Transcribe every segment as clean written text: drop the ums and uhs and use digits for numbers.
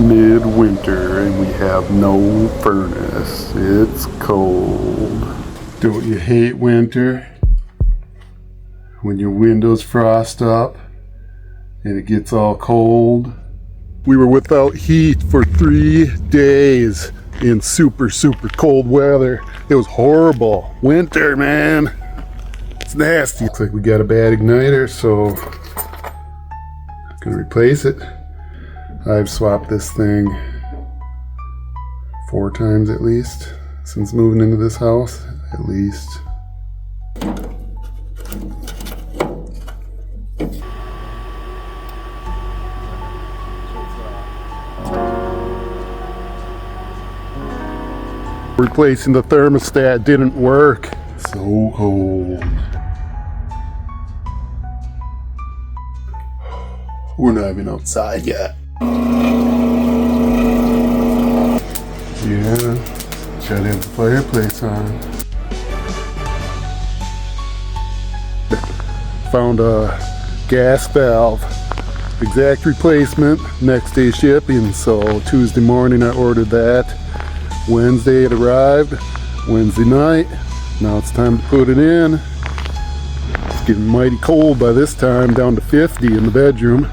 midwinter and we have no furnace. It's cold. Don't you hate winter? When your windows frost up and it gets all cold. We were without heat for 3 days in super cold weather. It was horrible. Winter, man. It's nasty. Looks like we got a bad igniter, so gonna replace it. I've swapped this thing 4 times at least since moving into this house, at least. Replacing the thermostat didn't work. So cold. We're not even outside yet. Yeah, try to have the fireplace on. Found a gas valve. Exact replacement, next day shipping. So Tuesday morning I ordered that. Wednesday it arrived. Wednesday night. Now it's time to put it in. It's getting mighty cold by this time, down to 50 in the bedroom.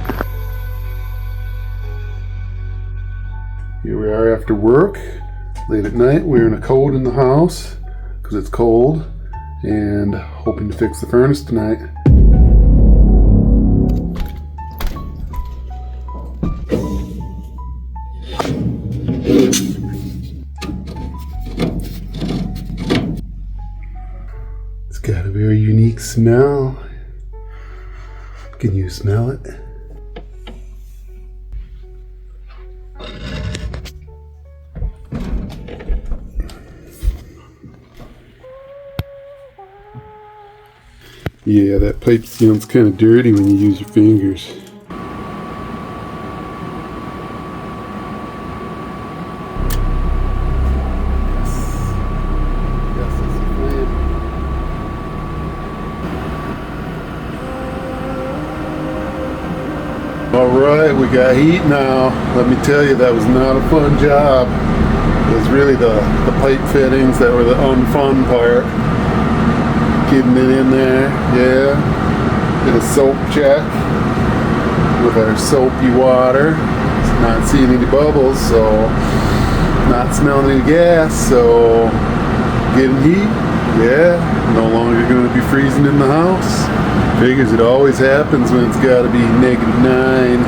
Here we are after work, late at night, wearing a coat in the house because it's cold, and hoping to fix the furnace tonight. It's got a very unique smell. Can you smell it? Yeah, that pipe sounds kind of dirty when you use your fingers. Alright, we got heat now. Let me tell you, that was not a fun job. It was really the pipe fittings that were the unfun part. Getting it in there, yeah. Did a soap check with our soapy water. It's not seeing any bubbles, so not smelling any gas, so getting heat, yeah. No longer going to be freezing in the house. Figures it always happens when it's got to be -9.